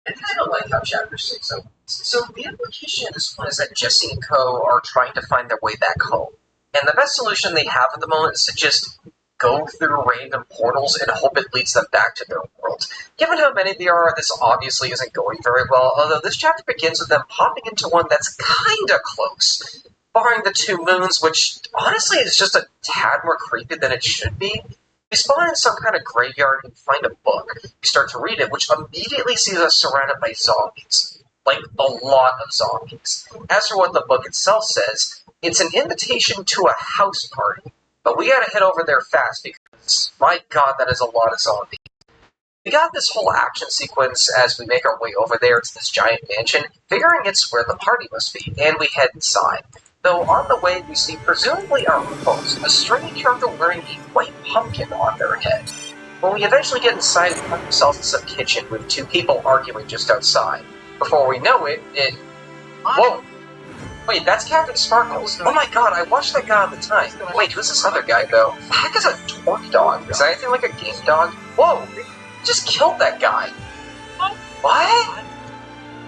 I kind of like how Chapter 6 opens. So the implication at this point is that Jesse and Co. are trying to find their way back home. And the best solution they have at the moment is to just go through random portals and hope it leads them back to their world. Given how many there are, this obviously isn't going very well, although this chapter begins with them popping into one that's kinda close. Barring the two moons, which honestly is just a tad more creepy than it should be. We spawn in some kind of graveyard and find a book. We start to read it, which immediately sees us surrounded by zombies. Like, a lot of zombies. As for what the book itself says, it's an invitation to a house party. But we gotta head over there fast because, my god, that is a lot of zombies. We got this whole action sequence as we make our way over there to this giant mansion, figuring it's where the party must be, and we head inside. Though on the way we see presumably our host, a strange character wearing a white pumpkin on their head. When we eventually get inside, we find ourselves in some kitchen with two people arguing just outside. Before we know it, Whoa! Wait, that's Captain Sparkles. Oh my god, I watched that guy all the time. Wait, who's this other guy, though? The heck is a torque dog? Is that anything like a game dog? Whoa! They just killed that guy. What?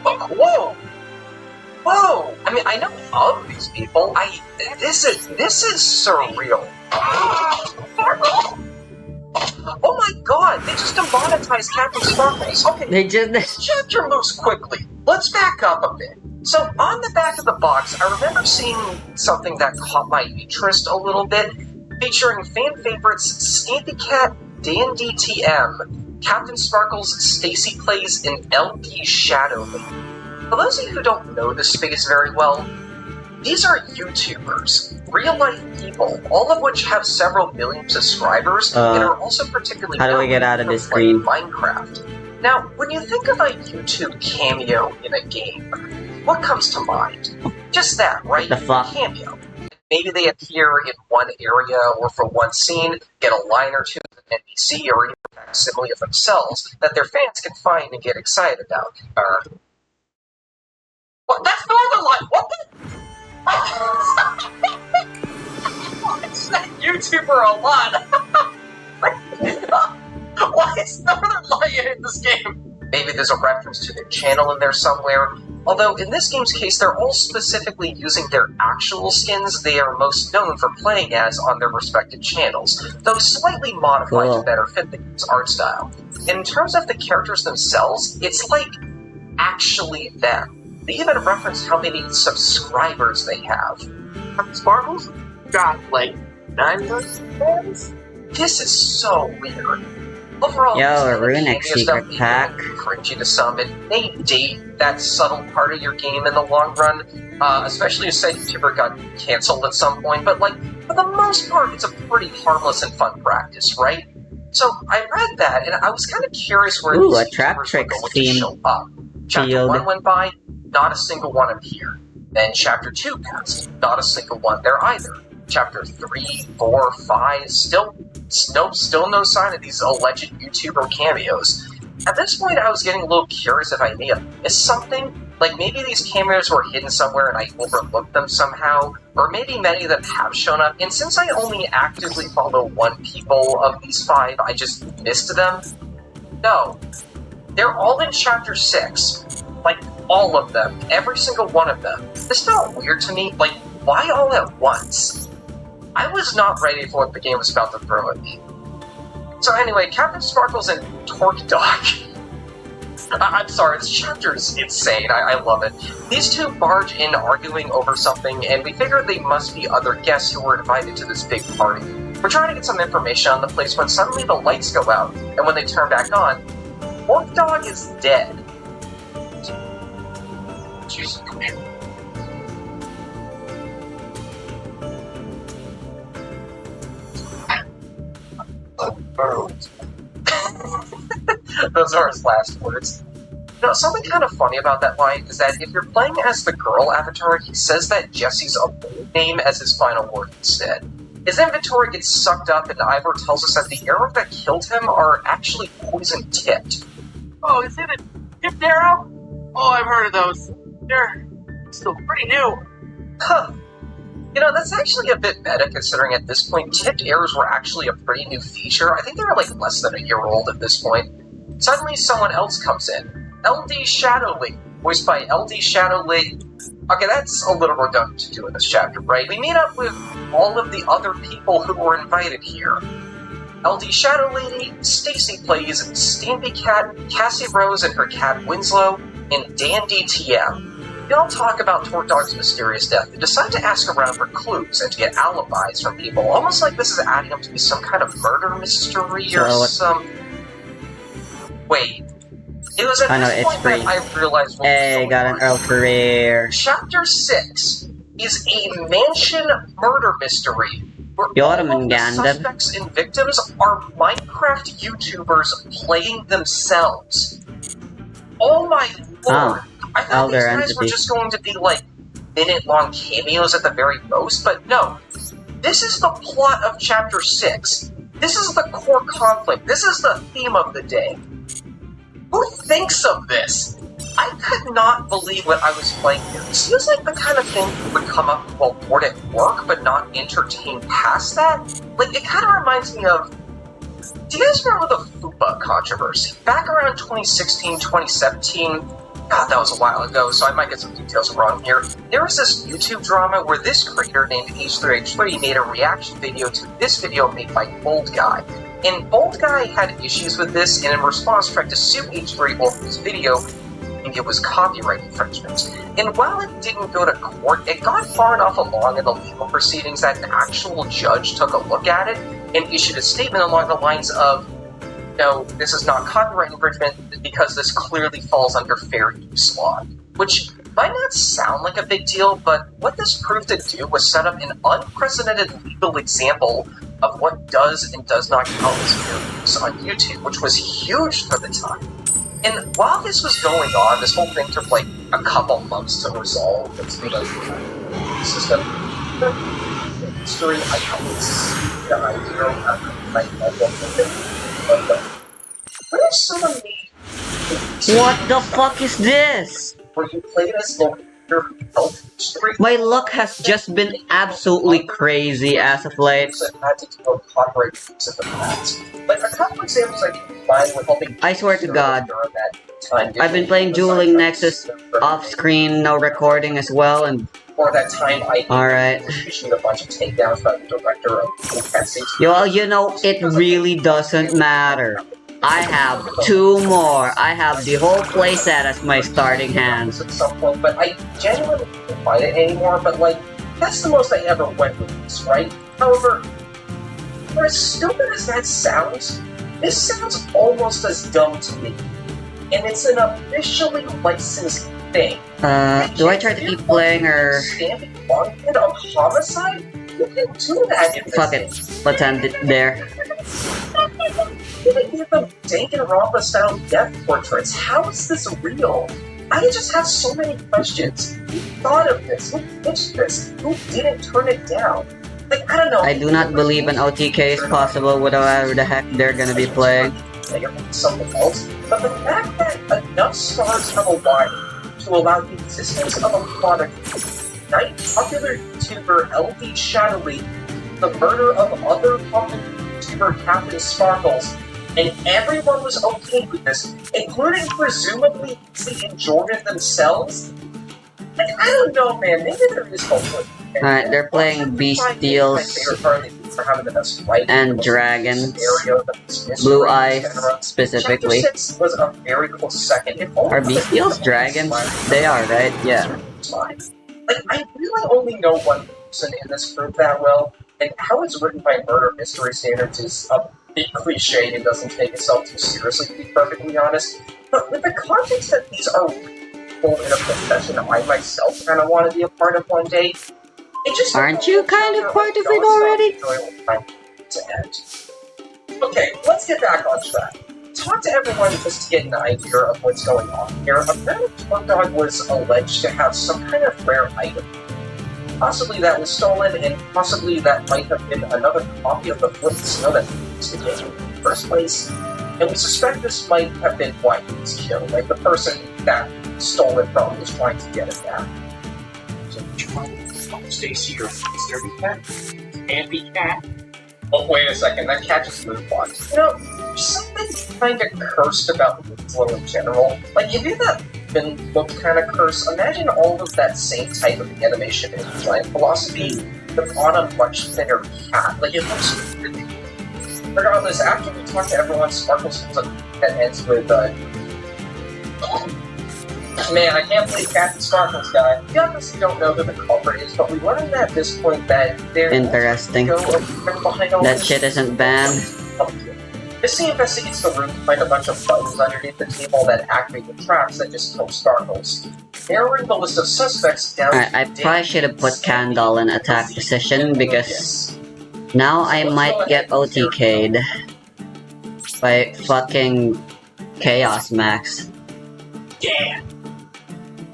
Whoa! Whoa! I mean, I know of these people. This is surreal. Oh my god, they just demonetized Captain Sparkles. Okay, this chapter moves quickly. Let's back up a bit. So, on the back of the box, I remember seeing something that caught my interest a little bit, featuring fan favorites Scampy Cat, DNDTM, Captain Sparkles, Stacy Plays, and LP Shadow Lady. For those of you who don't know this space very well, these are YouTubers, real-life people, all of which have several million subscribers, and are also particularly how do we get out of this screen? Minecraft. Now, when you think of a YouTube cameo in a game, what comes to mind? Just that, right? The fuck? Cameo. Maybe they appear in one area or for one scene, get a line or two of an NPC or even a facsimile of themselves that their fans can find and get excited about. What? That's Northern Light! What the? Watch that YouTuber a lot! Why is Northern Light in this game? Maybe there's a reference to their channel in there somewhere. Although, in this game's case, they're all specifically using their actual skins they are most known for playing as on their respective channels, though slightly modified to better fit the game's art style. And in terms of the characters themselves, it's like actually them. They even reference how many subscribers they have. Sparkles got like 9 million fans? This is so weird. Overall, yo, a runic secret pack. Cringy to some. It may date that subtle part of your game in the long run, especially if said YouTuber got canceled at some point, but like, for the most part, it's a pretty harmless and fun practice, right? So, I read that, and I was kind of curious where these YouTubers trap were tricks going to show up. Chapter 1 went by, not a single one appeared. Then Chapter 2 passed, not a single one there either. Chapter 3, 4, 5, still no sign of these alleged YouTuber cameos. At this point, I was getting a little curious if I may have missed something. Like, maybe these cameos were hidden somewhere and I overlooked them somehow, or maybe many of them have shown up, and since I only actively follow one people of these 5, I just missed them? No. They're all in Chapter 6. Like, all of them. Every single one of them. This felt weird to me. Like, why all at once? I was not ready for what the game was about to throw at me. So anyway, Captain Sparkles and Torque Dog. I'm sorry, this chapter is insane. I love it. These two barge in arguing over something, and we figure they must be other guests who were invited to this big party. We're trying to get some information on the place when suddenly the lights go out, and when they turn back on, Torque Dog is dead. Jesus, come here. Those are his last words. You know, something kind of funny about that line is that if you're playing as the girl avatar, he says that Jesse's a bold name as his final word instead. His inventory gets sucked up, and Ivor tells us that the arrows that killed him are actually poison-tipped. Oh, is it a tipped arrow? Oh, I've heard of those. They're still pretty new. Huh. You know, that's actually a bit meta, considering at this point, tipped arrows were actually a pretty new feature. I think they were like less than a year old at this point. Suddenly, someone else comes in. LD Shadowly, voiced by LD Shadowly. Okay, that's a little redundant to do in this chapter, right? We meet up with all of the other people who were invited here. LD Shadow Lady, Stacy plays Stampy Cat, Cassie Rose and her cat Winslow, and Dandy TM. They all talk about Tort Dog's mysterious death and decide to ask around for clues and to get alibis from people, almost like this is adding up to be some kind of murder mystery or some... Wait. It was at this point that I realized what was going got an Earl career. Chapter 6 is a mansion murder mystery where all of the suspects and victims are Minecraft YouTubers playing themselves. Oh my lord! I thought these guys were just going to be like minute-long cameos at the very most, but no. This is the plot of Chapter 6. This is the core conflict. This is the theme of the day. Who thinks of this? I could not believe what I was playing here. It seems like the kind of thing that would come up while bored at work, but not entertain past that. Like, it kind of reminds me of... Do you guys remember the FUPA controversy? Back around 2016, 2017... God, that was a while ago, so I might get some details wrong here. There was this YouTube drama where this creator named H3H3 made a reaction video to this video made by Bold Guy. And Bold Guy had issues with this, and in response tried to sue H3 over his video, and it was copyright infringement. And while it didn't go to court, it got far enough along in the legal proceedings that an actual judge took a look at it and issued a statement along the lines of, no, this is not copyright infringement because this clearly falls under fair use law. Which might not sound like a big deal, but what this proved to do was set up an unprecedented legal example of what does and does not count as fair use on YouTube, which was huge for the time. And while this was going on, this whole thing took like a couple months to resolve. It's the system. The history, I know the idea of what if someone made... What the fuck is this? Where you play as your health history? My luck has just been absolutely crazy as of late. Had to do a copyright use in the past. Like a couple examples I can find with helping. I swear to God, I've been playing Dueling Nexus off screen, no recording as well, and for that time I issued a bunch of takedowns by the director of Cassie. Well, you know, it really doesn't matter. I have 2 more. I have the whole playset as my starting hand. At some point, but I genuinely can't find it anymore, but like, that's the most I ever went with this, right? However, for as stupid as that sounds, this sounds almost as dumb to me. And it's an officially licensed thing. Do I try to keep playing or... Standing on of homicide? You can do that in this Fuck it. Let's end it there. They give them Danganronpa style death portraits. How is this real? I just have so many questions. Who thought of this? Who pitched this? Who didn't turn it down? Like, I don't know. I do not believe an OTK is possible with whatever the heck they're gonna be playing. Something else, but the fact that enough stars have aligned to allow the existence of a product, night popular YouTuber LD Shadowly, the murder of other popular YouTuber Captain Sparkles, and everyone was okay with this, including presumably the enjoyment themselves. Like, I don't know, man. Maybe there is hope. Alright, they're playing Bestials and Dragons, Blue Eyes specifically. Chapter 6 was a very close second. Are Bestials Dragons? They are, right? Yeah. Like, I really only know one person in this group that well, and how it's written by murder mystery standards is a bit cliche and doesn't take itself too seriously, to be perfectly honest. But with the context that these are people in a profession I myself kind of want to be a part of one day, it just aren't you kind of part of it already? To end. Okay, let's get back on track. Talk to everyone just to get an idea of what's going on here. Apparently, Tort Dog was alleged to have some kind of rare item. Possibly that was stolen, and possibly that might have been another copy of the Flint Snow that used to get in the first place. And we suspect this might have been why he was killed, like the person that stole it from was trying to get it back. So, did you find Stacy or Mr. Cat? Andy Cat? Oh, wait a second, that cat just moved on. You know, there's something kind of cursed about Winslow in general. Like, if you not been looked kind of cursed, imagine all of that same type of animation in design philosophy, but on a much thinner cat. Like, it looks really. Regardless, after we talk to everyone, Sparkles comes up that ends with, man, I can't believe Captain Sparkles died. We obviously don't know who the culprit is, but we learned at this point that they're Interesting. behind all That this. shit isn't banned. Missy investigates the room to find a bunch of buttons underneath the table that activate the traps that just kill Sparkles. Narrowing the list of suspects down Alright, to I probably should have put Candle in attack position because now I might get OTK'd by fucking Chaos Max. Yeah.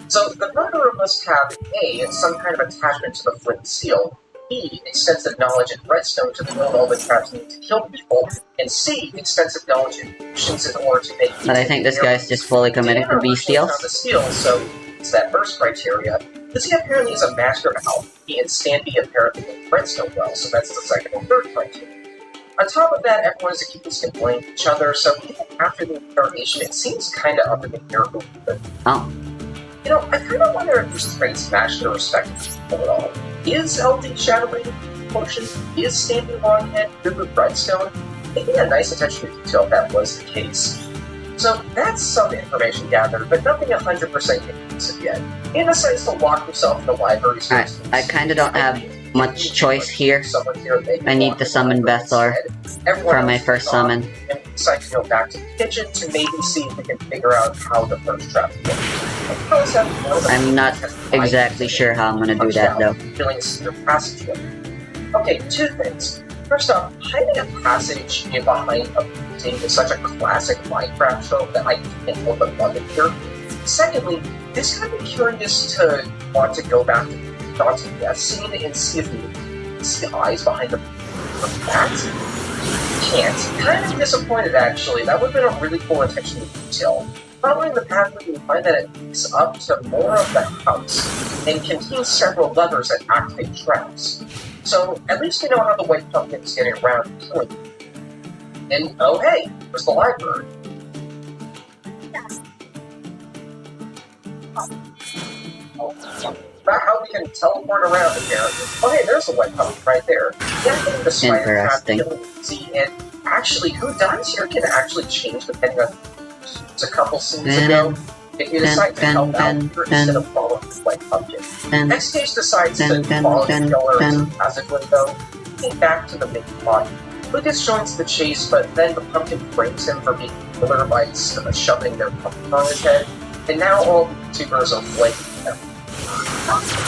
So the murderer must have A, some kind of attachment to the flint seal, B, extensive knowledge and redstone to build all the traps needed to kill people, and C, extensive knowledge and potions in order to make. But I think this guy's just fully committed to bestials. The seal, so it's that first criteria. Lizzie apparently is a master of alchemy, and Stanby apparently with redstone well, so that's the second and third criteria. On top of that, everyone is accused of blaming each other, so even after the interrogation, it seems kind of up in the air who did it. Oh. You know, I kind of wonder if these traits match the respective people at all. Is LD Shadow Rating potion? Is Standing Longhead good with Redstone? It'd be a nice attention to detail if that was the case. So that's some information gathered, but nothing 100% conclusive yet. He decides to lock himself in the library. I kinda don't have much choice here. I need to summon Bethor for my first summon. And we decide to go back to the kitchen to maybe see if we can figure out how the first trap works. I'm not exactly sure how I'm gonna do that though. Filling a secret passageway. Okay, two things. First off, hiding a passage in behind a painting is such a classic Minecraft trope that I can't help but love it here. Secondly, this kind of curious to want to go back to the Johnson death scene and see if we see eyes behind the bat. Can't. Kind of disappointed actually. That would have been a really cool attention to detail. Following the pathway, we find that it leads up to more of the house and contains several levers that activate traps. So at least we know how the white pumpkin is getting around and killing them. And oh hey, there's the library. About how we can teleport around apparently. Oh hey, there's the white pumpkin right there. Yeah, the spider trap killing Z, and actually who dies here can actually change depending on a couple scenes ago. If you decide to help out here instead of following the white pumpkin. Next stage decides to follow the killer into the passageway though, getting back to the main plot. Lucas joins the chase, but then the pumpkin frames him for being a killer by shoving their pumpkin on his head, and now all the YouTubers are flaking him.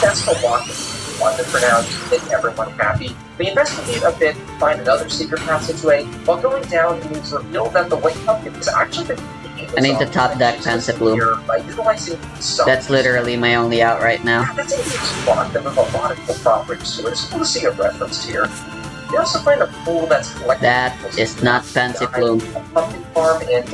That's the walk in London for now, to make everyone happy. We investigate a bit, find another secret passageway. While going down, it is revealed that the white pumpkin has actually been. I need to top deck Pensibloom. That's literally my only out right now. Yeah, that's a huge spot that with a lot of cool properties to it. It's cool to see a reference here. We also find a pool that's collected. That is not Pensibloom. A pumpkin farm and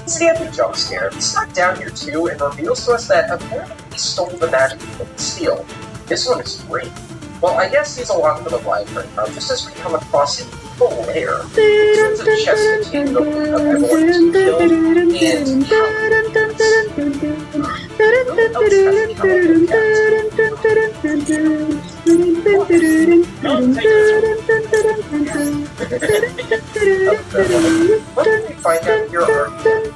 it's the epic jump scare. It's stuck down here too and reveals to us that apparently he stole the magic from the steel. This one is great. Well, I guess he's along for the ride right now, just as we come across a full lair. It's a chest containing the loot of everyone who's killed, and what did we find out here are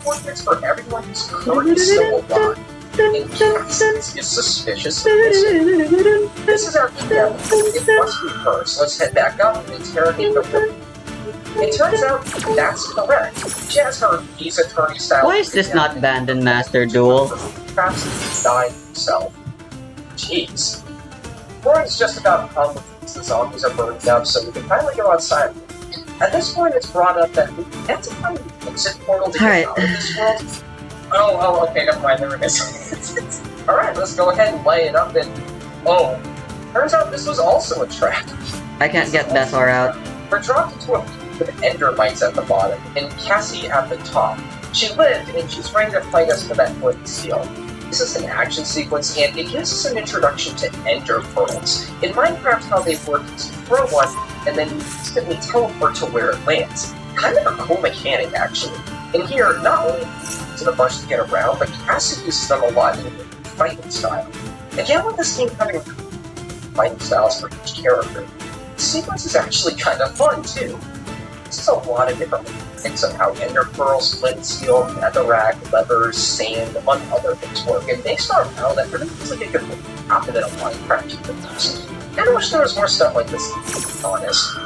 portraits for everyone who's currently still alive. And Cass is suspicious of missing. This is our key evidence. It must be her, so let's head back up and interrogate the woman. It turns out that's correct. She has her visa attorney style. Why is this not banned in Master Duel? Perhaps he died himself. Jeez. Warren's just about come because the zombies are burning up, so we can finally go outside. At this point, it's brought up that we have to find an exit portal to get out of this world. Oh, okay, never mind, there it is. Alright, let's go ahead and lay it up and... Oh, turns out this was also a trap. I can't get Bethor out. We're dropped into a pool with ender mites at the bottom, and Cassie at the top. She lived, and she's ready to fight us for that flint seal. This is an action sequence, and it gives us an introduction to ender pearls. In Minecraft, how they work is you throw one, and then you instantly teleport to where it lands. kind of a cool mechanic, actually. And here, not only is it a bunch to get around, but he also uses them a lot in fighting style. Again, with this game having fighting styles for each character, the sequence is actually kind of fun, too. This is a lot of different things of how ender pearls, flint steel, netherrack, levers, sand, among other things work, and based on how that really feels like it could happen in a Minecraft universe. And I wish there was more stuff like this, to be honest.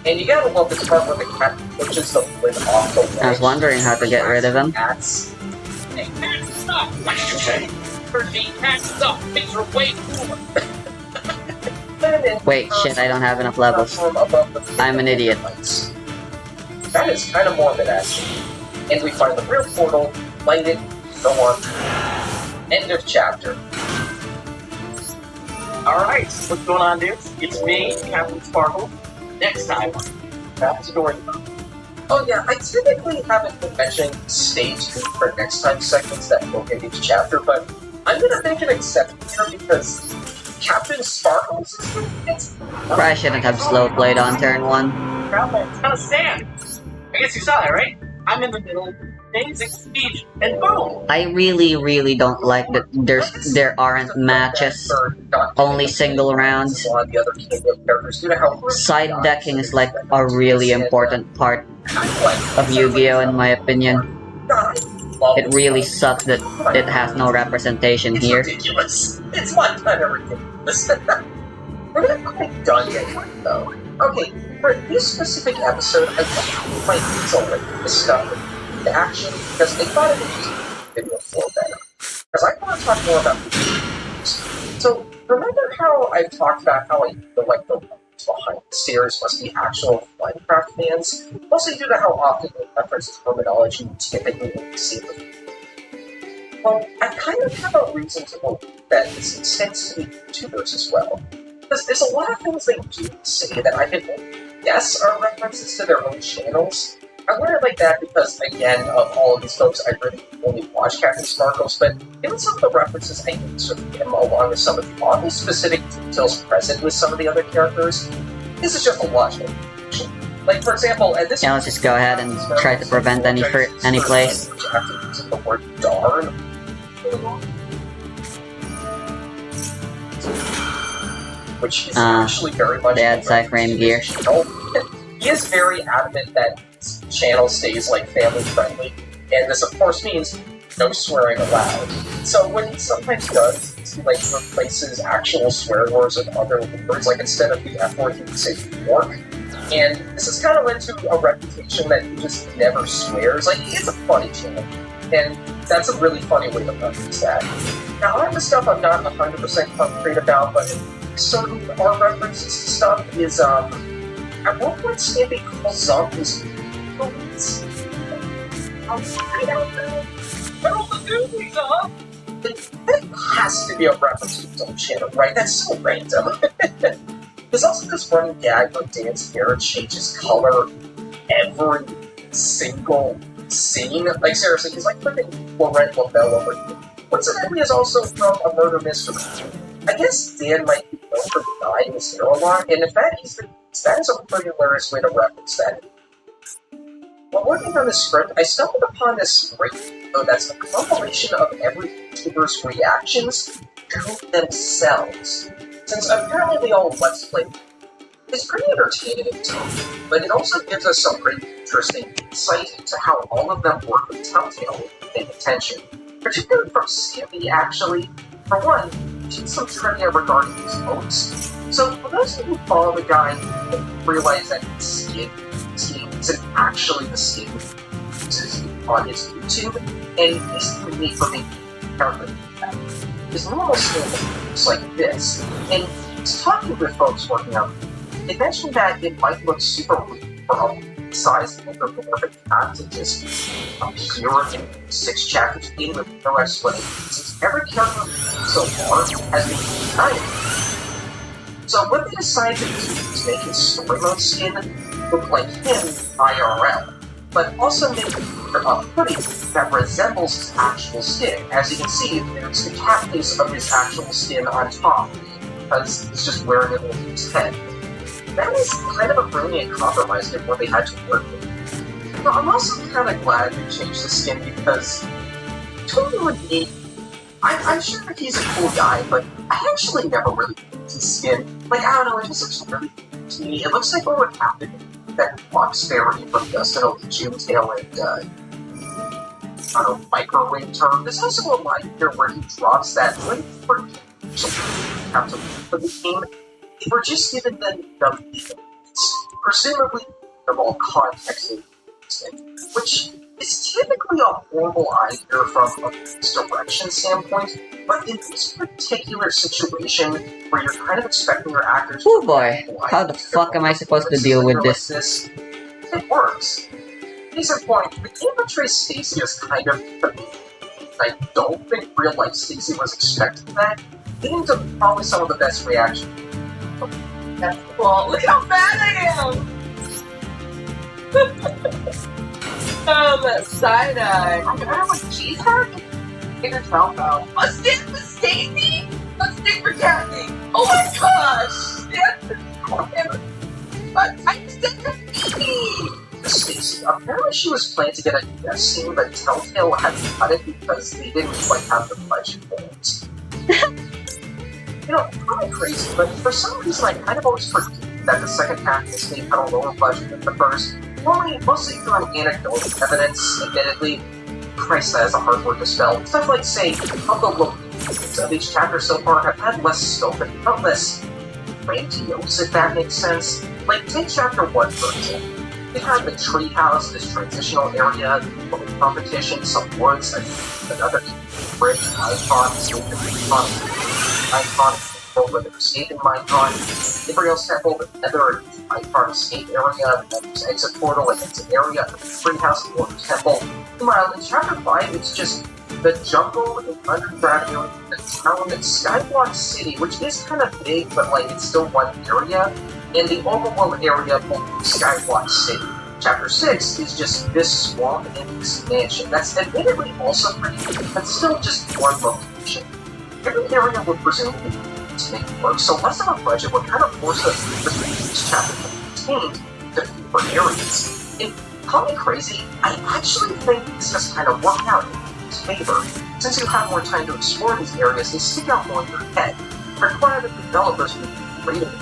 And you gotta love this part where the cat pushes the flint off the ledge. I was wondering how to get rid of him. Cats. Hey, cat, stop! For me, cat, stop! Things are way cooler! Wait, shit, I don't have enough levels. I'm an idiot. That is kind of morbid, actually. And we find the real portal, light it, go on. End of chapter. Alright, what's going on, dudes? It's me, Captain Sparkle. Next time, back to Dory. Oh yeah, I typically haven't been mentioning stay tuned for next time segments that look in each chapter, but I'm gonna make an exception here because Captain Sparkles is Probably shouldn't have slow played on turn 1. It's kind of sand. I guess you saw that, right? I'm in the middle of an amazing speech, and boom! I really don't like that there aren't matches, only single rounds. Side decking is like a really important part of Yu-Gi-Oh! In my opinion. It really sucks that it has no representation here. It's ridiculous. It's one kind of ridiculous. We're not quite done yet, though. Okay, for this specific episode, I want to find these already, this stuff, the action, because I thought it would just video flow better. Because I want to talk more about these. So, remember how I talked about how I feel like the behind the series must be actual Minecraft fans, mostly due to how often they reference terminology you typically see with them. Well, I kind of have a reason to believe that this extends to the YouTubers as well. Because there's a lot of things they do say that I can guess are references to their own channels. I learned it like that because, again, of all of these folks, I really only watch Captain Sparkles, but given some of the references I use from him, along with some of the oddly specific details present with some of the other characters, this is just a logical conclusion. Like, for example, at this... Yeah, let's just go ahead and try to prevent any place. After using the word darn. Which is actually very much... They had Cyframe gear. He is very adamant that his channel stays, like, family-friendly, and this, of course, means no swearing allowed. So what he sometimes does is he, like, replaces actual swear words with other words, like, instead of the F word, he would say fork. And this has kind of led to a reputation that he just never swears. Like, it's a funny channel, and that's a really funny way to reference that. Now, a lot of the stuff I'm not 100% concrete about, but certain our references to stuff is, at one point, Snippy calls zombies goonies. I don't know. Where are the goonies, huh? That has to be a reference to his own channel, right? That's so random. There's also this running gag where Dan's hair changes color every single scene. Like, seriously, he's like flipping Laurent Lavelle over here. Coincidentally, is also from A Murder Mystery. I guess Dan might be known for dyeing his hair a lot, and if that is the case, that is a pretty hilarious way to reference that. While working on this script, I stumbled upon this great video that's a compilation of every YouTuber's reactions to themselves. Since apparently they all Let's Play, it's pretty entertaining in its own, but it also gives us some pretty interesting insight into how all of them work with Telltale with paying attention. Particularly from Skippy, actually. For one, there's some trivia regarding his votes. So, for those of you who follow the guy, you realize that his skin isn't actually the skin he uses on his YouTube, and he's unique for making character. His normal skin looks like this, and he's talking with folks working on it. They mentioned that it might look super weird for a size anthropomorphic cat to just appear in 6 chapters in with no explanation, since every character so far has been united. So what they decided to do is make his story mode skin look like him IRL, but also make a hoodie that resembles his actual skin. As you can see, there's the cat face of his actual skin on top, because he's just wearing it over his head. That is kind of a brilliant compromise given what they had to work with. But I'm also kind of glad they changed the skin because Tony would be. I'm sure that he's a cool guy, but I actually never really liked his skin. Like, I don't know, it just looks really cool to me. It looks like what would happen if that Fox Fairy from Dustin June Tail and, I don't know, microwave term. There's also a line here where he drops that link for something for the game. If we're just given them the presumably of all context in which is typically a horrible idea from a misdirection standpoint, but in this particular situation where you're kind of expecting your actors Oh boy, how the fuck am I supposed to deal with this? It works. Case in point, the game portrays Stacy as kind of I don't think real life Stacy was expecting that, leading to probably some of the best reactions. That's cool. Look how bad I am! Side-eye. I remember what she's having? Get herself out. A stick for Stacy? A stick for Kathy? Oh my gosh! But I stick for Phoebe! Stacy, apparently she was planning to get a death scene, but Telltale had to cut it because they didn't quite have the budget for it. You know, kind of crazy, but for some reason I kind of always forget that the second half of this game had a lower budget than the first. Only mostly through anecdotal evidence, admittedly. Christ, that is a hard word to spell. Stuff like, say, how the locations of each chapter so far have had less scope and felt less grandiose, if that makes sense. Like, take chapter 1 for example. We had the treehouse, this transitional area, the football competition, some woods, another bridge, icon, where they're escaping Minecon, Gabriel's Temple, another Minecon escape area, there's exit portal, and exit area, treehouse, and water temple. Meanwhile, in chapter 5, it's just the jungle, the underground area, the town, and Skyblock City, which is kind of big, but like it's still one area, and the overworld area of Skyblock City. Chapter 6 is just this swamp and this mansion. That's admittedly also pretty big, but still just one location. Every area would presumably to make it work, so less of a budget would kind of force us to each chapter contained to fewer areas. And call me crazy, I actually think this has kind of worked out in his favor. Since you have more time to explore these areas, they stick out more in your head, require the developers to be creative.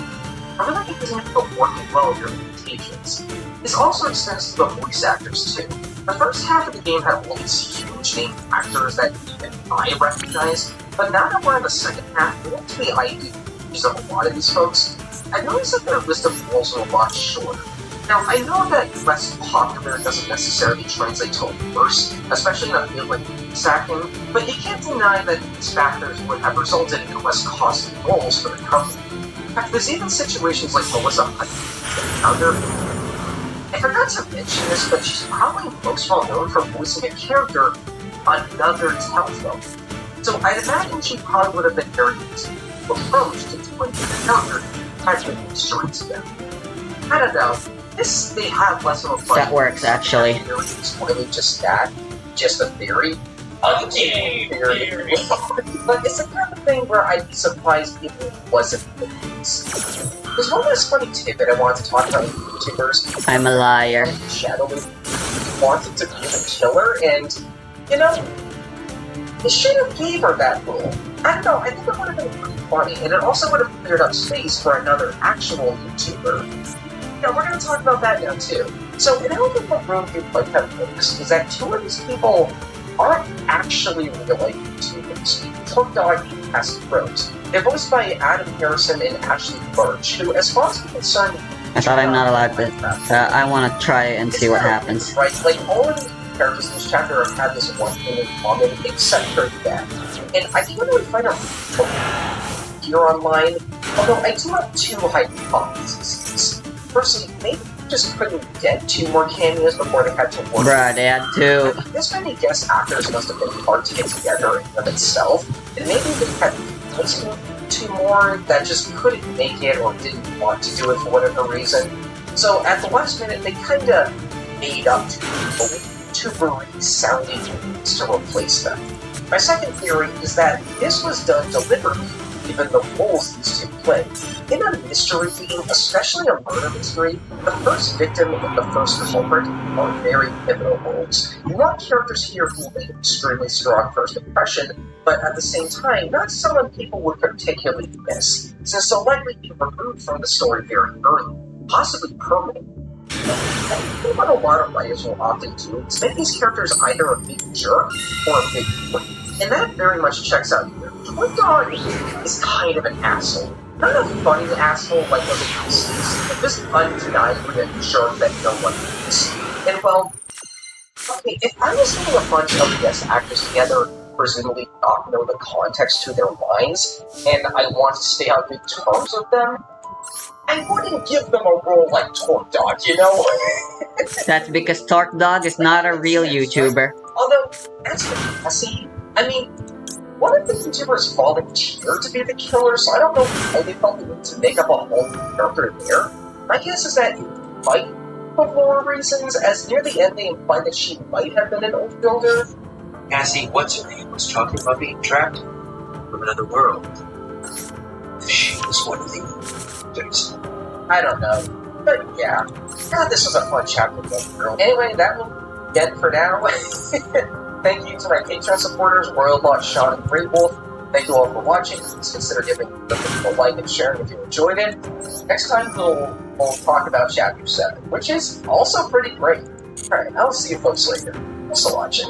I really think this ends up working well with your limitations. This also extends to the voice actors too. The first half of the game had all these huge name actors that even I recognize, but now that we're in the second half, we want to the IDs of a lot of these folks. I noticed that their list of roles are a lot shorter. Now, I know that less popular doesn't necessarily translate to worse, especially in a field like voice acting, but you can't deny that these factors would have resulted in less costly roles for the company. In fact, there's even situations like Melissa Hudson. I forgot to mention this, but she's probably most well known for voicing a character on another Telltale. So I'd imagine she probably would have been very easy to approach to doing the character type of straight to them. I don't know. This they have less of a fun. That works actually. It's really just that, just a theory. Okay, theory. But it's the kind of thing where I'd be surprised if it wasn't the case. There's one last funny tidbit I wanted to talk about with YouTubers. I'm a liar. Shadow wanted to be the killer, and, you know, they should have gave her that role. I don't know, I think it would have been pretty funny, and it also would have cleared up space for another actual YouTuber. Yeah, we're going to talk about that now, too. So, an element of room you might have noticed is that two of these people aren't actually real-life YouTubers. Toad Dog and Cassie Rose. They're voiced by Adam Harrison and Ashley Birch, who, as far as I'm concerned... I thought I'm not allowed to... I want to try and see what happens. Right, like, all of these characters in this chapter have had this one thing in common, except for that. And I can't really find a here online, although I do have two hypotheses. Firstly, maybe they just couldn't get two more cameos before they had to work. Bruh, they had two. This many guest actors must have been hard to get together in of itself, and maybe they had two more that just couldn't make it or didn't want to do it for whatever reason. So at the last minute, they kinda made up to YouTuber sounding names to replace them. My second theory is that this was done deliberately given the roles these two play. In a mystery game, especially a murder mystery, the first victim and the first culprit are very pivotal roles. You want characters here who make an extremely strong first impression, but at the same time, not someone people would particularly miss, since they'll likely be removed from the story very early, possibly permanently. I think what a lot of writers will often do is make these characters either a big jerk or a big freak, and that very much checks out here. Twin Dog is kind of an asshole. Not a funny asshole like those NPCs, but just undeniably a jerk that no one needs. And well, okay, if I was getting a bunch of guest actors together, presumably not know the context to their lines, and I want to stay on good terms with them, I wouldn't give them a role like Torque Dog, you know? That's because Torque Dog is not a real YouTuber. Although, as for Cassie, I mean, one of the YouTubers volunteered to be the killer, so I don't know why they felt the need to make up a whole new character there. My guess is that it might for more reasons, as near the end they imply that she might have been an old builder. Cassie, what's her name, was talking about being trapped from another world. She was one of the victims. I don't know. But yeah. God, this was a fun chapter, girl. Anyway, that will be it for now. Thank you to my Patreon supporters, Royal Bot, Sean, and Great Wolf. Thank you all for watching. Please consider giving the video a like and sharing if you enjoyed it. Next time we'll talk about Chapter 7, which is also pretty great. Alright, I'll see you folks later. Thanks for watching.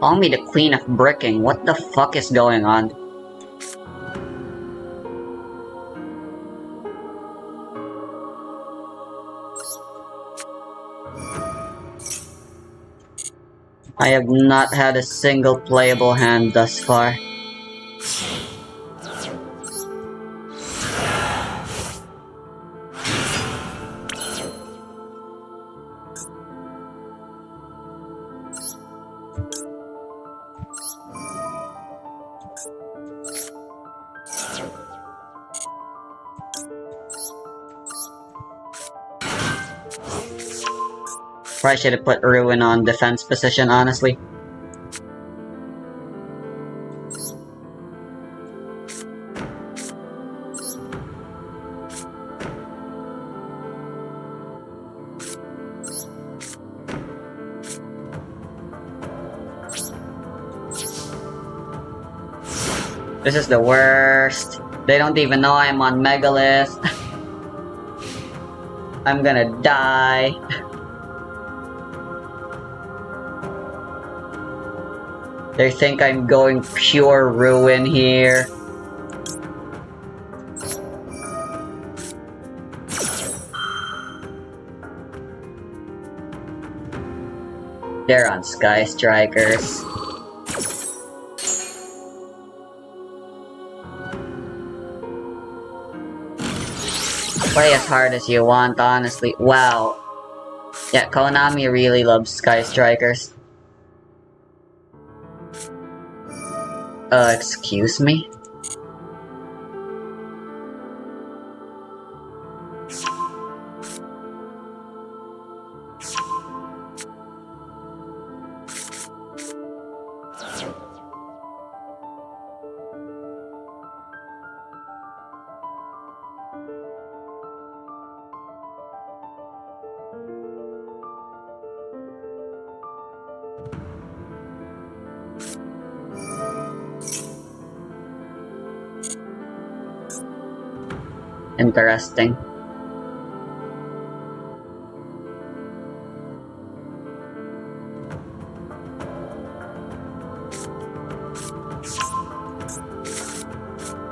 Call me the Queen of Bricking. What the fuck is going on? I have not had a single playable hand thus far. Probably should have put Ruin on defense position, honestly. This is the worst. They don't even know I'm on Megalith. I'm gonna die. They think I'm going pure ruin here. They're on Sky Strikers. Play as hard as you want, honestly. Wow. Yeah, Konami really loves Sky Strikers. Excuse me? Interesting.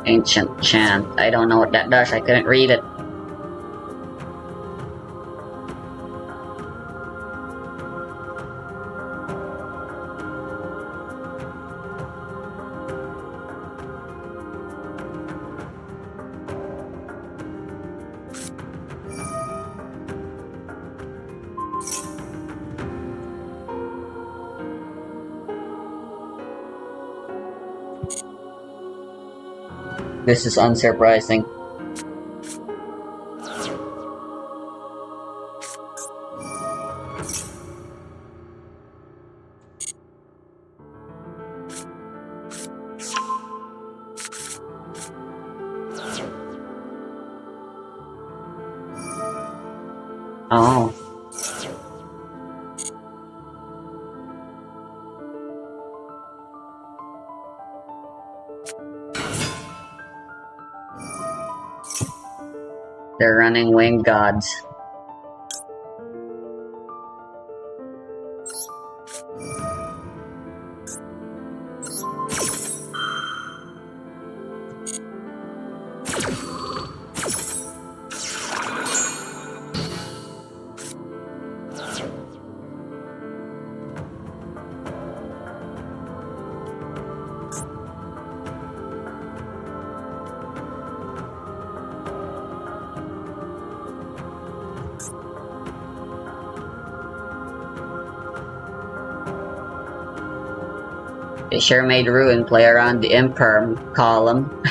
Ancient Chant. I don't know what that does. I couldn't read it. This is unsurprising. Oh. They're running winged gods. It sure made Ruin play around the imperm column.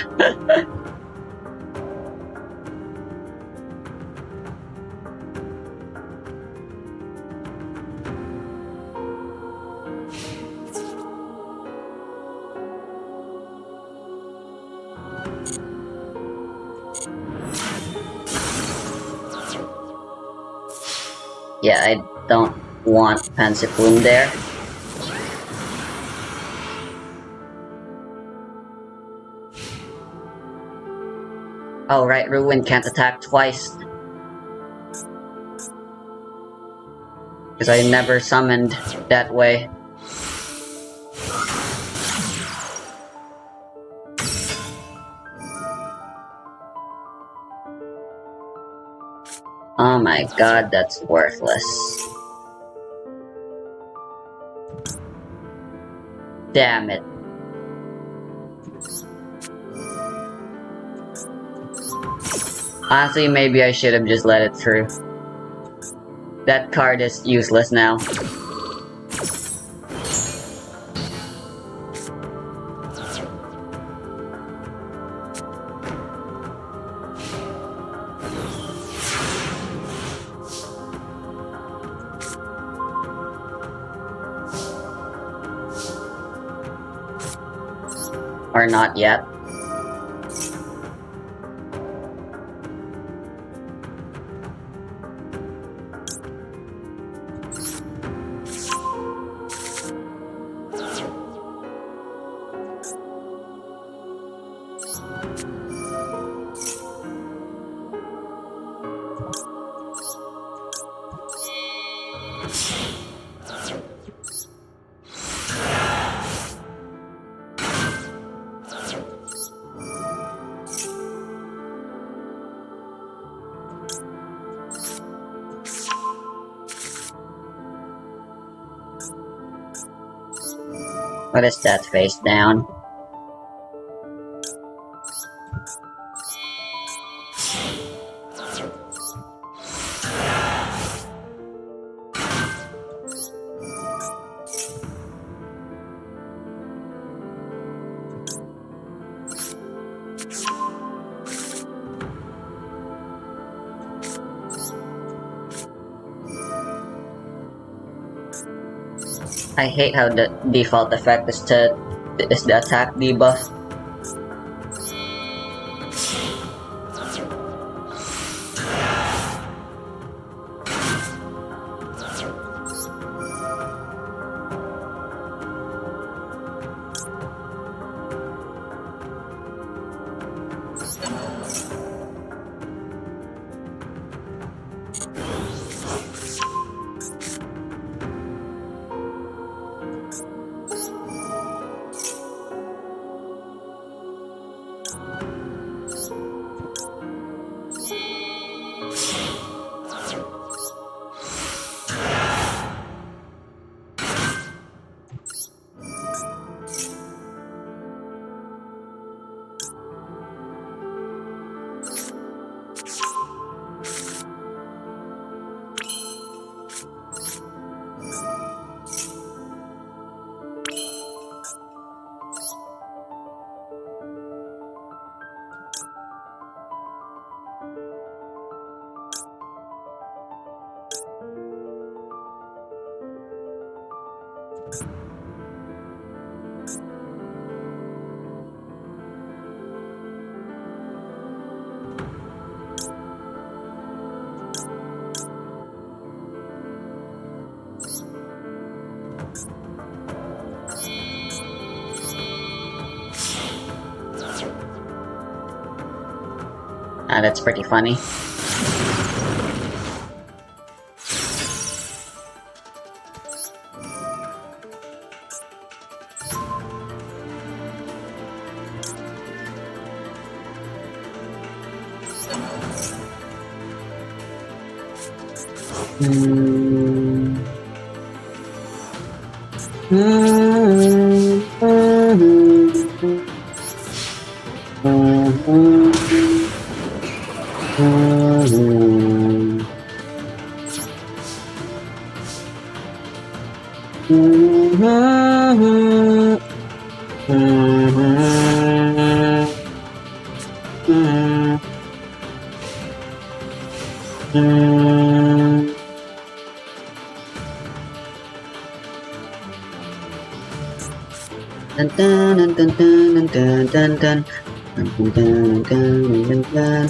Yeah, I don't want Pensive Bloom there. Oh right, Ruin can't attack twice. Because I never summoned that way. Oh my god, that's worthless. Damn it. Honestly, maybe I should have just let it through. That card is useless now. Or not yet. What is that face down? I hate how the default effect is the attack debuff. Ah, that's pretty funny. Dun dun dun dun dun dun dun dun dun dun dun dun dun.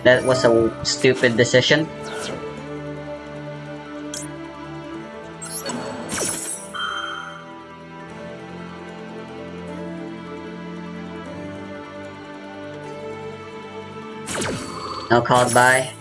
That was a stupid decision. No called by.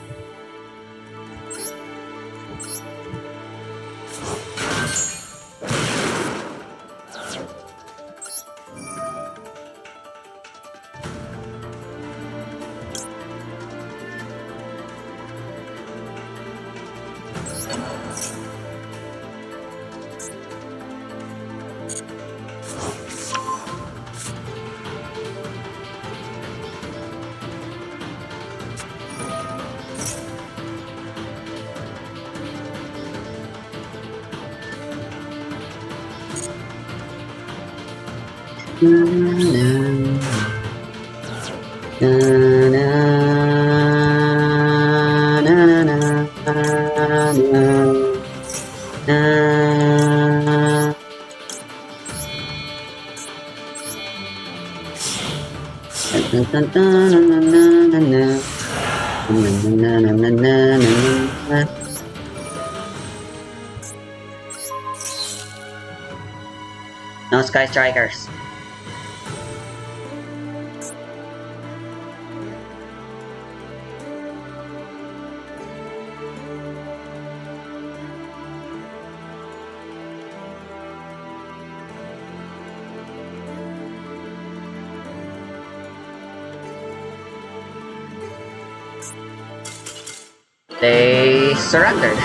No Sky Strikers. They surrendered.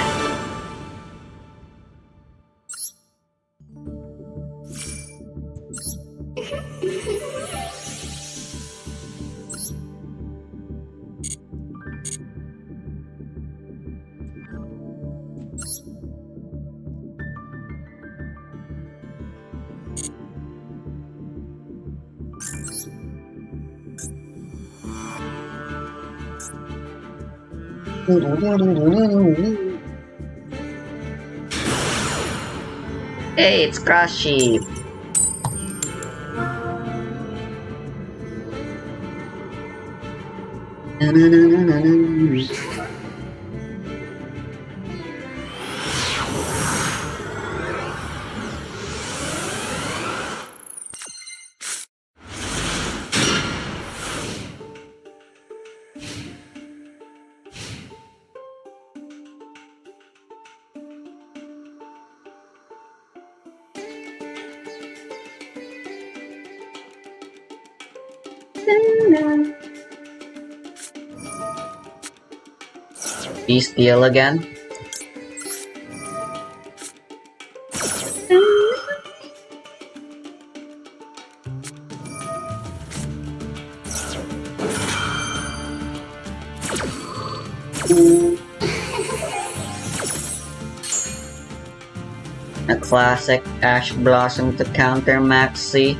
Hey, it's Crash Sheep. Be steal again. A classic Ash Blossom to counter Maxi.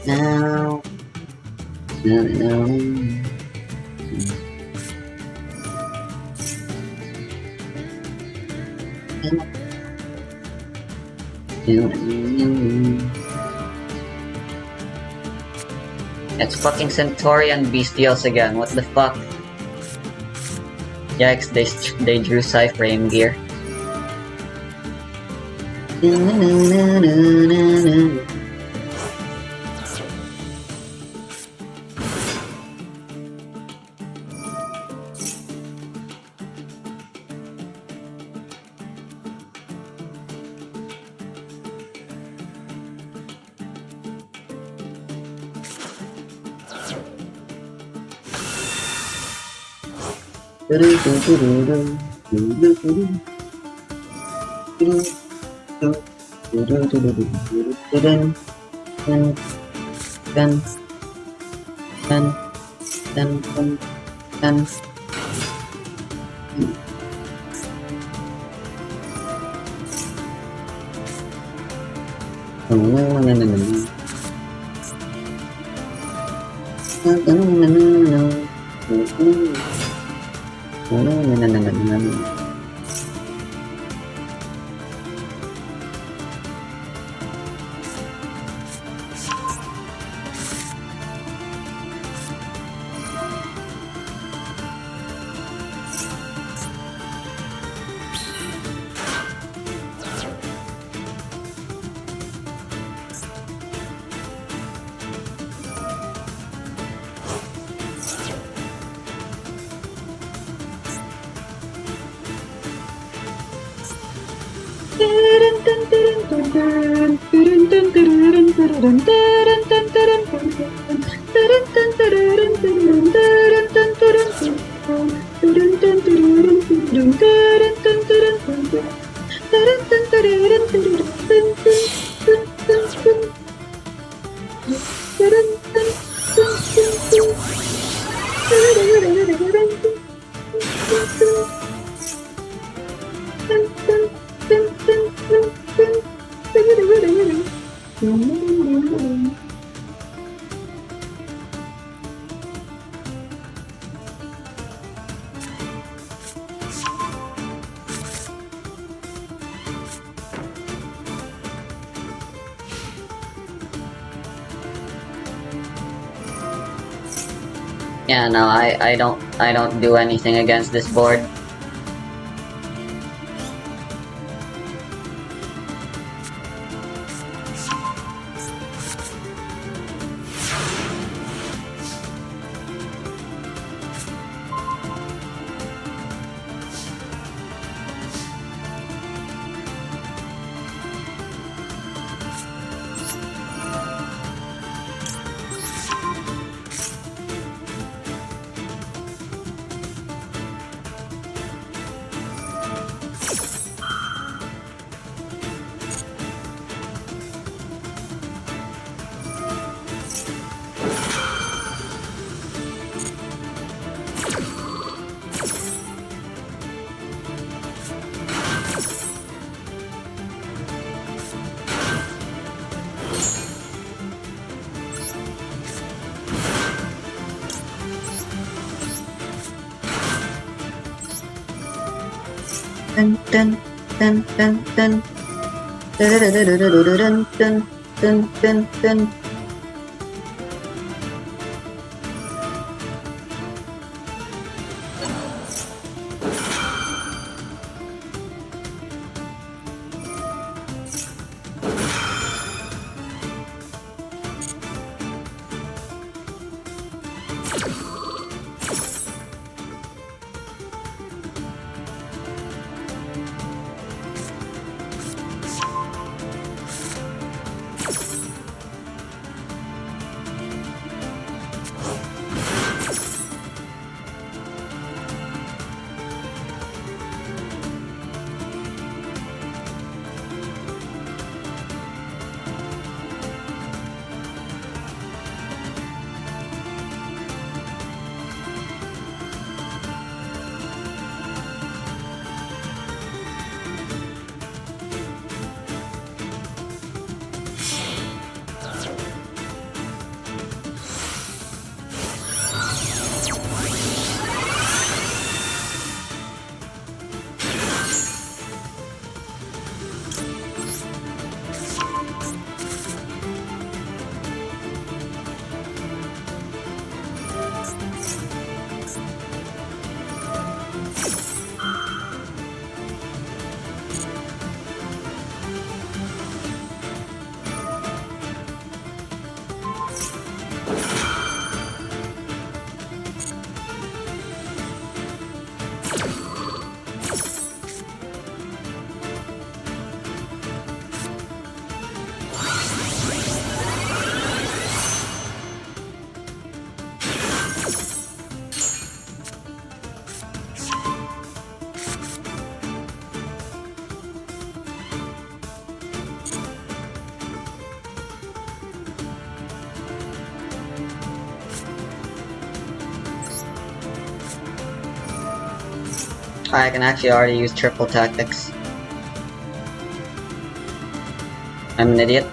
Now. It's fucking Centaurian Bestials again. What the fuck? Yikes, they drew sci-frame gear. Yeah, no, I don't do anything against this board. Dun dun dun dun dun. Dun dun dun dun dun dun. I can actually already use triple tactics. I'm an idiot.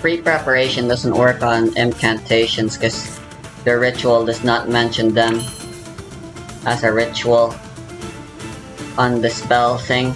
Pre-preparation doesn't work on incantations because the ritual does not mention them as a ritual on the spell thing.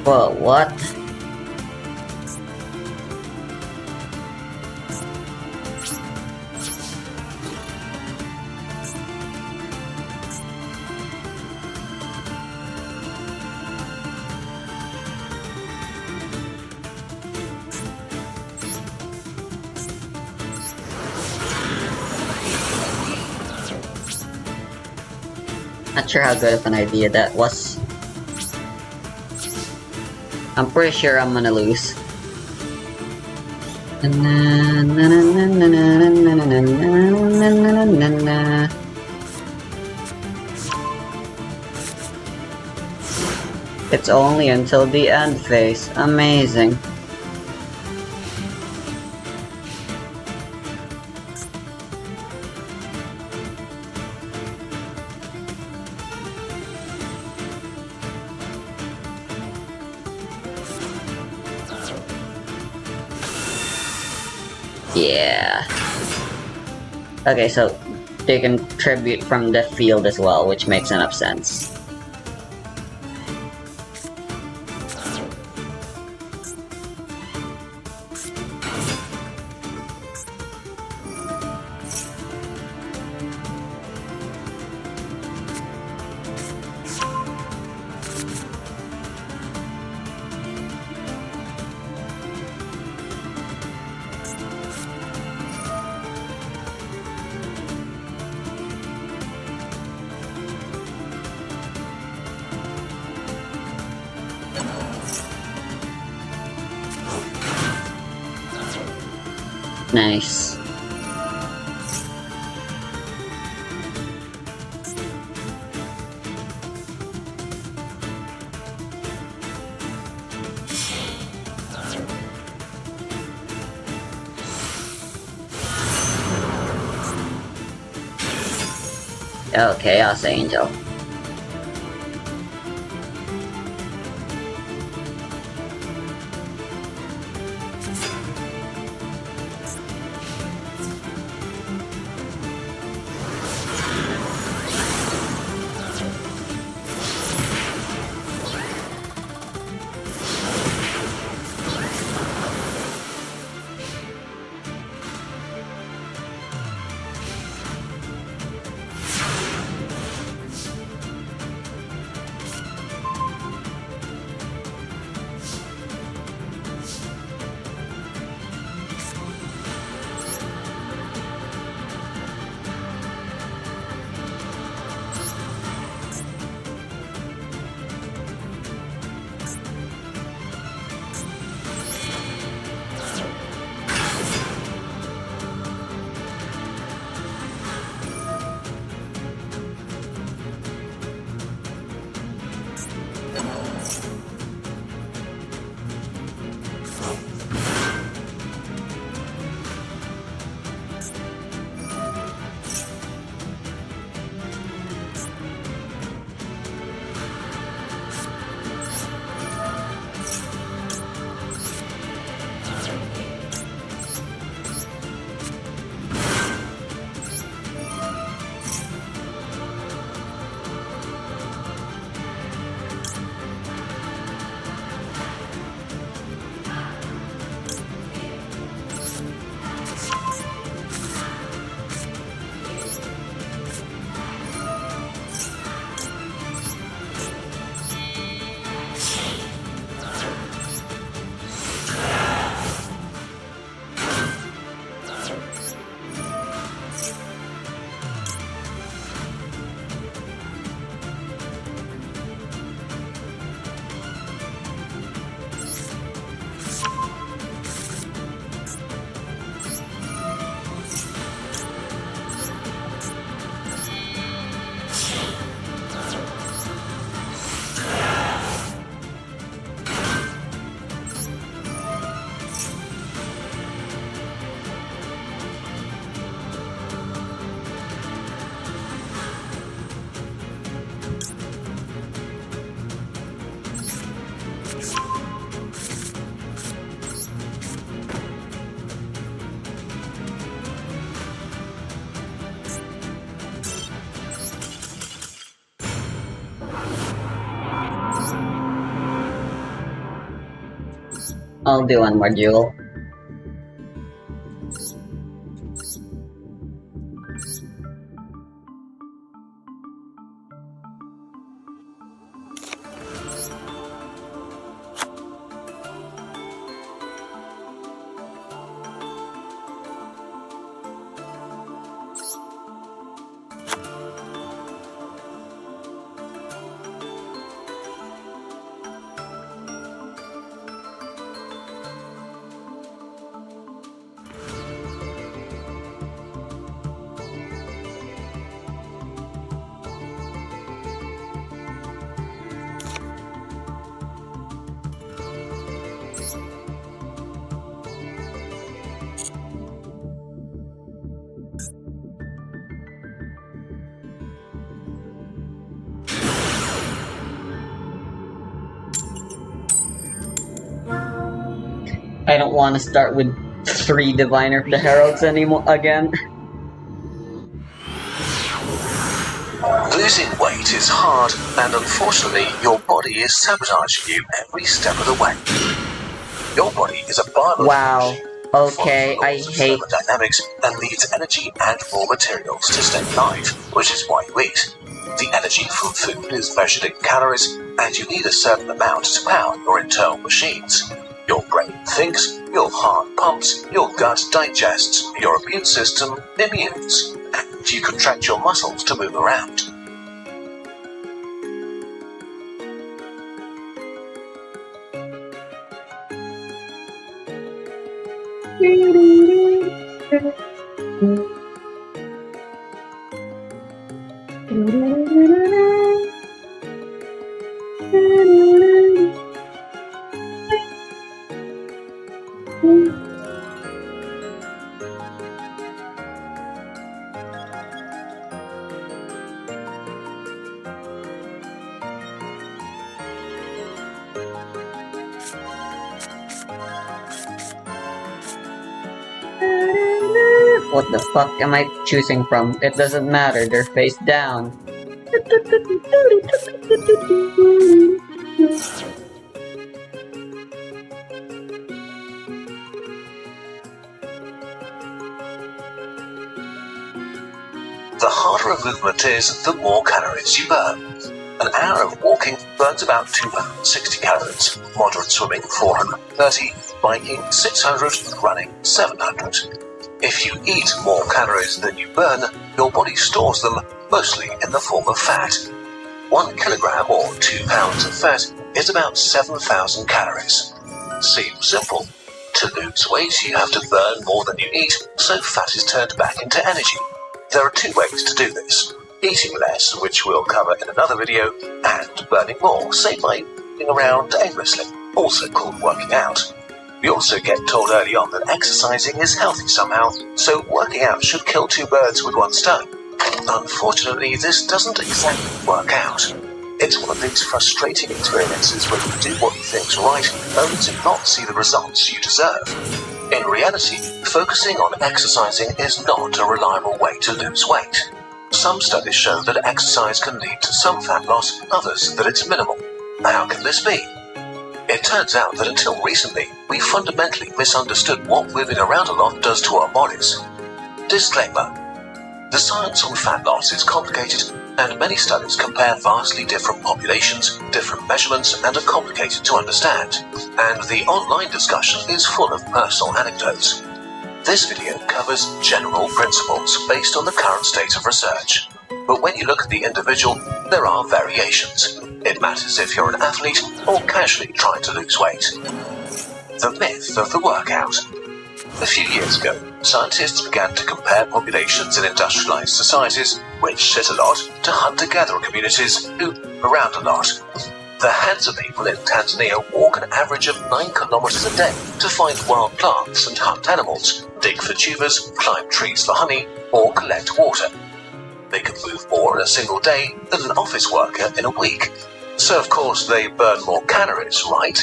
Whoa, what? Not sure how good of an idea that was. I'm pretty sure I'm gonna lose. It's only until the end phase. Amazing. Yeah. Okay, so they can contribute from the field as well, which makes enough sense. Nice. Oh, Chaos Angel. I'll do one more duel. I don't want to start with 3 Diviner of the Heralds anymore again. Losing weight is hard, and unfortunately, your body is sabotaging you every step of the way. Your body is a biological Wow. machine, Okay, I follows the laws of hate... thermodynamics and needs energy and raw materials to stay alive, which is why you eat. The energy from food is measured in calories, and you need a certain amount to power your internal machines. Your brain thinks, your heart pumps, your gut digests, your immune system immunes, and you contract your muscles to move around. What the fuck am I choosing from? It doesn't matter, they're face down. The harder a movement is, the more calories you burn. An hour of walking burns about 260 calories, moderate swimming 430, biking 600, running 700. If you eat more calories than you burn, your body stores them, mostly in the form of fat. 1 kilogram or 2 pounds of fat is about 7,000 calories. Seems simple. To lose weight, you have to burn more than you eat, so fat is turned back into energy. There are 2 ways to do this. Eating less, which we'll cover in another video, and burning more, say by moving around aimlessly, also called working out. We also get told early on that exercising is healthy somehow, so working out should kill 2 birds with 1 stone. Unfortunately, this doesn't exactly work out. It's one of these frustrating experiences where you do what you think's right, only to not see the results you deserve. In reality, focusing on exercising is not a reliable way to lose weight. Some studies show that exercise can lead to some fat loss, others that it's minimal. How can this be? It turns out that until recently, we fundamentally misunderstood what moving around a lot does to our bodies. Disclaimer. The science on fat loss is complicated, and many studies compare vastly different populations, different measurements, and are complicated to understand. And the online discussion is full of personal anecdotes. This video covers general principles based on the current state of research. But when you look at the individual, there are variations. It matters if you're an athlete or casually trying to lose weight. The myth of the workout. A few years ago, scientists began to compare populations in industrialized societies, which sit a lot, to hunter-gatherer communities who move around a lot. The Hadza people in Tanzania walk an average of 9 kilometers a day to find wild plants and hunt animals, dig for tubers, climb trees for honey, or collect water. They can move more in a single day than an office worker in a week. So of course they burn more calories, right?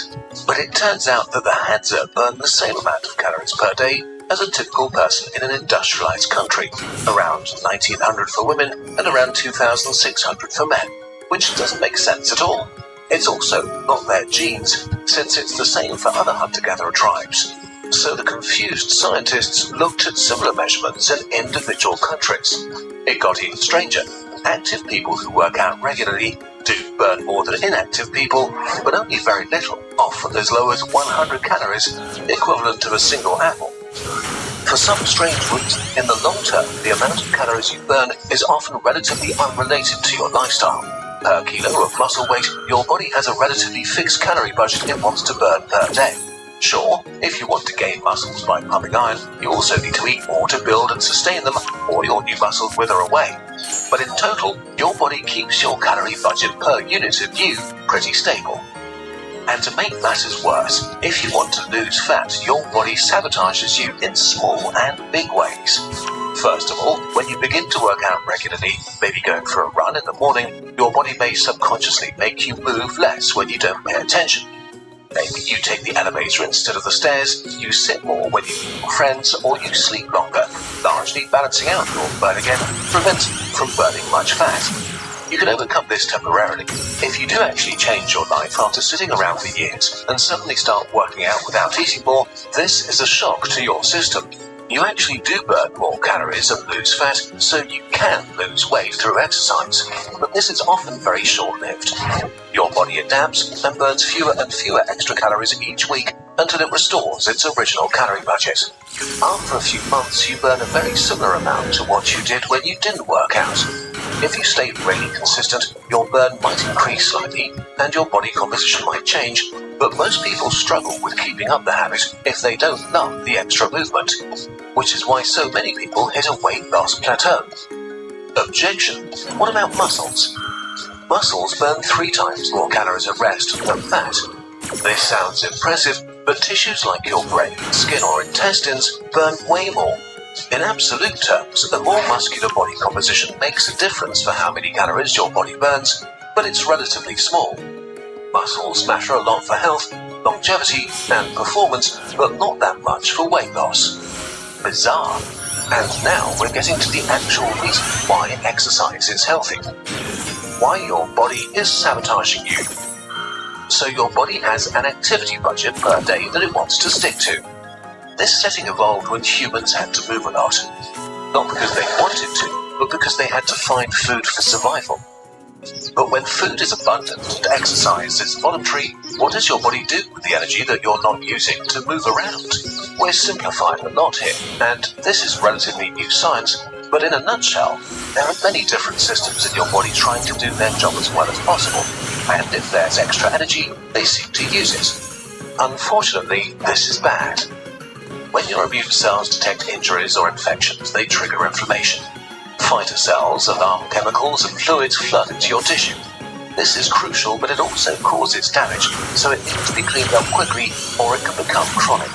But it turns out that the Hadza burn the same amount of calories per day as a typical person in an industrialized country, around 1900 for women and around 2600 for men, which doesn't make sense at all. It's also not their genes, since it's the same for other hunter-gatherer tribes. So the confused scientists looked at similar measurements in individual countries. It got even stranger. Active people who work out regularly do burn more than inactive people, but only very little, often as low as 100 calories, equivalent to a single apple. For some strange reason, in the long term, the amount of calories you burn is often relatively unrelated to your lifestyle. Per kilo of muscle weight, your body has a relatively fixed calorie budget it wants to burn per day. Sure, if you want to gain muscles by pumping iron, you also need to eat more to build and sustain them, or your new muscles wither away. But in total, your body keeps your calorie budget per unit of you pretty stable. And to make matters worse, if you want to lose fat, your body sabotages you in small and big ways. First of all, when you begin to work out regularly, maybe going for a run in the morning, your body may subconsciously make you move less when you don't pay attention. Maybe you take the elevator instead of the stairs, you sit more when you meet your friends, or you sleep longer, largely balancing out your burning and preventing you from burning much fat. You can overcome this temporarily. If you do actually change your life after sitting around for years and suddenly start working out without eating more, this is a shock to your system. You actually do burn more calories and lose fat, so you can lose weight through exercise. But this is often very short-lived. Your body adapts and burns fewer and fewer extra calories each week until it restores its original calorie budget. After a few months, you burn a very similar amount to what you did when you didn't work out. If you stay really consistent, your burn might increase slightly and your body composition might change, but most people struggle with keeping up the habit if they don't love the extra movement, which is why so many people hit a weight loss plateau. Objection: what about muscles? Muscles burn 3 times more calories at rest than fat. This sounds impressive, but tissues like your brain, skin or intestines burn way more. In absolute terms, a more muscular body composition makes a difference for how many calories your body burns, but it's relatively small. Muscles matter a lot for health, longevity, and performance, but not that much for weight loss. Bizarre. And now we're getting to the actual reason why exercise is healthy. Why your body is sabotaging you. So your body has an activity budget per day that it wants to stick to. This setting evolved when humans had to move a lot. Not because they wanted to, but because they had to find food for survival. But when food is abundant and exercise is voluntary, what does your body do with the energy that you're not using to move around? We're simplifying a lot here, and this is relatively new science, but in a nutshell, there are many different systems in your body trying to do their job as well as possible, and if there's extra energy, they seek to use it. Unfortunately, this is bad. When your immune cells detect injuries or infections, they trigger inflammation. Fighter cells, alarm chemicals, and fluids flood into your tissue. This is crucial, but it also causes damage, so it needs to be cleaned up quickly, or it can become chronic.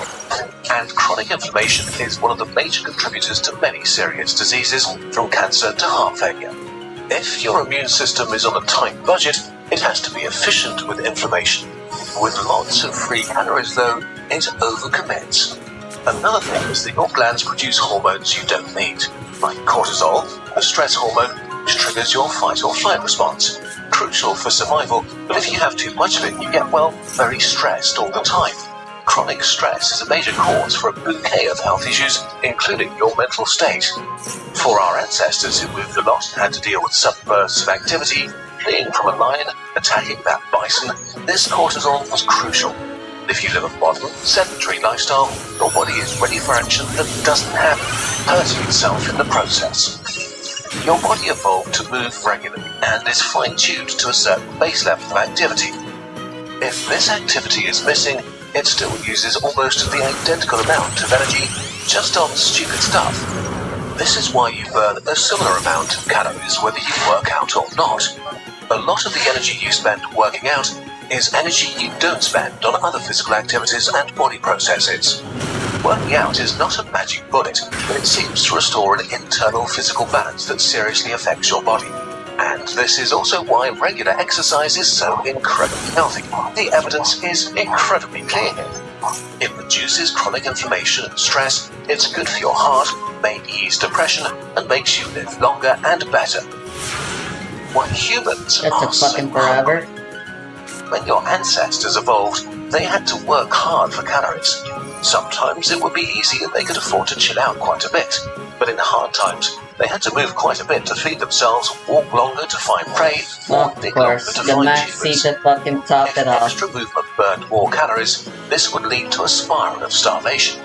And chronic inflammation is one of the major contributors to many serious diseases, from cancer to heart failure. If your immune system is on a tight budget, it has to be efficient with inflammation. With lots of free calories, though, it overcommits. Another thing is that your glands produce hormones you don't need, like cortisol, a stress hormone which triggers your fight or flight response. Crucial for survival, but if you have too much of it, you get, well, very stressed all the time. Chronic stress is a major cause for a bouquet of health issues, including your mental state. For our ancestors who moved a lot and had to deal with sudden bursts of activity, fleeing from a lion, attacking that bison, this cortisol was crucial. If you live a modern, sedentary lifestyle, your body is ready for action that doesn't happen, hurting itself in the process. Your body evolved to move regularly and is fine-tuned to a certain base level of activity. If this activity is missing, it still uses almost the identical amount of energy, just on stupid stuff. This is why you burn a similar amount of calories whether you work out or not. A lot of the energy you spend working out is energy you don't spend on other physical activities and body processes. Working out is not a magic bullet, but it seems to restore an internal physical balance that seriously affects your body. And this is also why regular exercise is so incredibly healthy. The evidence is incredibly clear here. It reduces chronic inflammation and stress, it's good for your heart, may ease depression, and makes you live longer and better. Why humans That's are a so fucking forever. When your ancestors evolved, they had to work hard for calories. Sometimes it would be easy and they could afford to chill out quite a bit, but in hard times, they had to move quite a bit to feed themselves, walk longer to find prey, or Of dig longer course, to the find Max achievements. to fucking top If it off. extra movement burned more calories, this would lead to a spiral of starvation.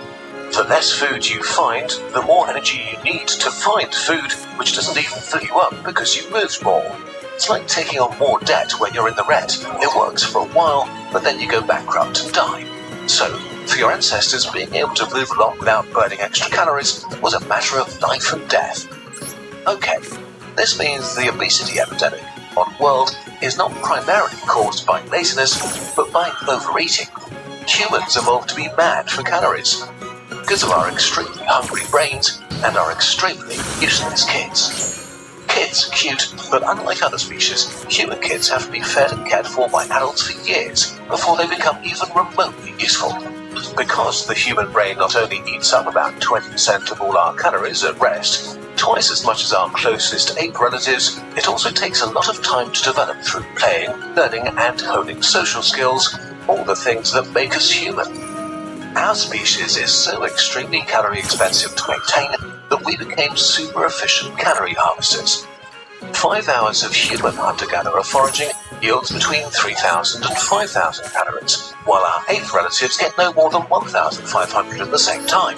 The less food you find, the more energy you need to find food, which doesn't even fill you up because you moved more. It's like taking on more debt when you're in the red. It works for a while, but then you go bankrupt and die. So, for your ancestors, being able to move along without burning extra calories was a matter of life and death. Okay, this means the obesity epidemic on the world is not primarily caused by laziness, but by overeating. Humans evolved to be mad for calories because of our extremely hungry brains and our extremely useless kids. Kids are cute, but unlike other species, human kids have to be fed and cared for by adults for years before they become even remotely useful. Because the human brain not only eats up about 20% of all our calories at rest, twice as much as our closest ape relatives, it also takes a lot of time to develop through playing, learning, and honing social skills, all the things that make us human. Our species is so extremely calorie expensive to maintain that we became super efficient calorie harvesters. 5 hours of human hunter-gatherer foraging yields between 3,000 and 5,000 calories, while our ape relatives get no more than 1,500 at the same time.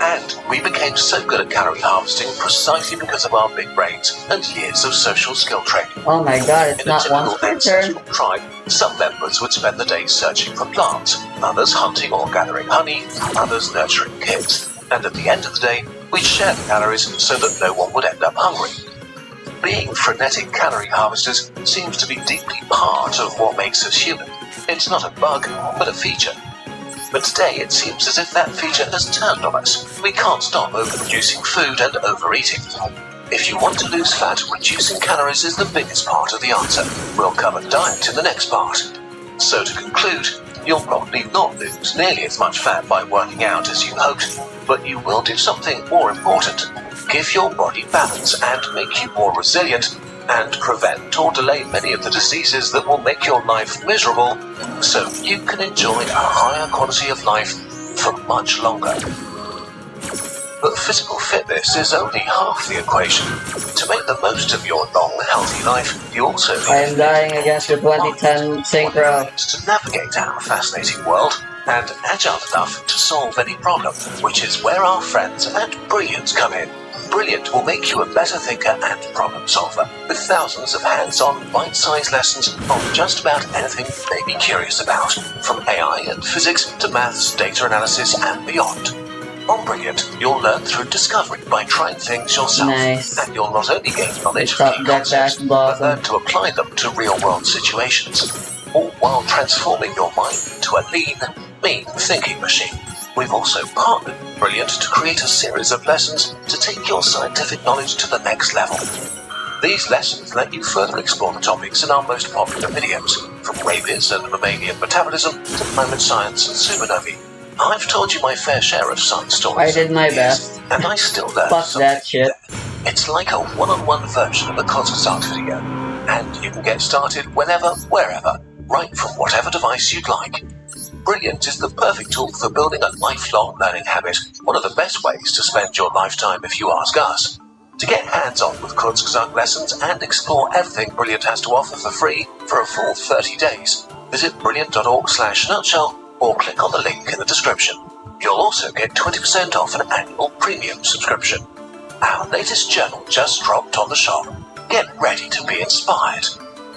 And we became so good at calorie harvesting precisely because of our big brains and years of social skill training. Oh my god, it's In a not once typical per turn. ancestral tribe, some members would spend the day searching for plants, others hunting or gathering honey, others nurturing kids. And at the end of the day, we'd share the calories so that no one would end up hungry. Being frenetic calorie harvesters seems to be deeply part of what makes us human. It's not a bug, but a feature. But today it seems as if that feature has turned on us. We can't stop overproducing food and overeating. If you want to lose fat, reducing calories is the biggest part of the answer. We'll cover diet in the next part. So to conclude, you'll probably not lose nearly as much fat by working out as you hoped, but you will do something more important. Give your body balance and make you more resilient, and prevent or delay many of the diseases that will make your life miserable, so you can enjoy a higher quality of life for much longer. But physical fitness is only half the equation. To make the most of your long, healthy life, you also need I am dying against the 2010 synchro. to navigate our fascinating world and agile enough to solve any problem, which is where our friends at Brilliant come in. Brilliant will make you a better thinker and problem solver, with thousands of hands-on, bite-sized lessons on just about anything you may be curious about, from AI and physics to maths, data analysis, and beyond. On Brilliant, you'll learn through discovery by trying things yourself, Nice. and you'll not only gain knowledge Top from key deck concepts, dash but learn blossom. to apply them to real-world situations, all while transforming your mind into a lean, mean thinking machine. We've also partnered with Brilliant to create a series of lessons to take your scientific knowledge to the next level. These lessons let you further explore the topics in our most popular videos, from rabies and mammalian metabolism to climate science and supernovae. I've told you my fair share of science stories. I did my over the years, best. and I still learn Fuck something. that shit. It's like a one-on-one version of a consult video, and you can get started whenever, wherever, right from whatever device you'd like. Brilliant is the perfect tool for building a lifelong learning habit, one of the best ways to spend your lifetime if you ask us. To get hands-on with Kurzgesagt lessons and explore everything Brilliant has to offer for free for a full 30 days, visit brilliant.org/nutshell or click on the link in the description. You'll also get 20% off an annual premium subscription. Our latest journal just dropped on the shop. Get ready to be inspired.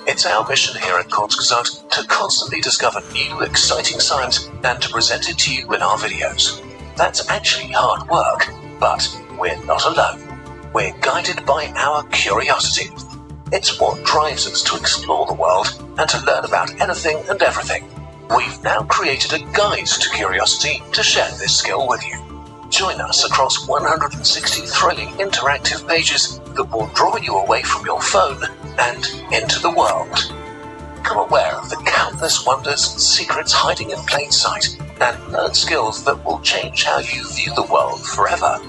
It's our mission here at Kurzgesagt to constantly discover new, exciting science and to present it to you in our videos. That's actually hard work, but we're not alone. We're guided by our curiosity. It's what drives us to explore the world and to learn about anything and everything. We've now created a guide to curiosity to share this skill with you. Join us across 160 thrilling interactive pages that will draw you away from your phone and into the world. Become aware of the countless wonders and secrets hiding in plain sight and learn skills that will change how you view the world forever.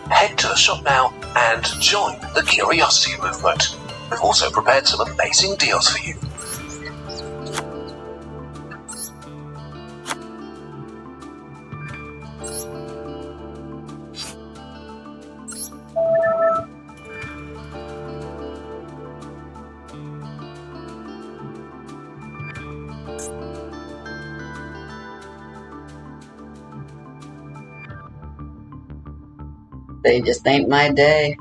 Head to the shop now and join the curiosity movement. We've also prepared some amazing deals for you. They just ain't my day.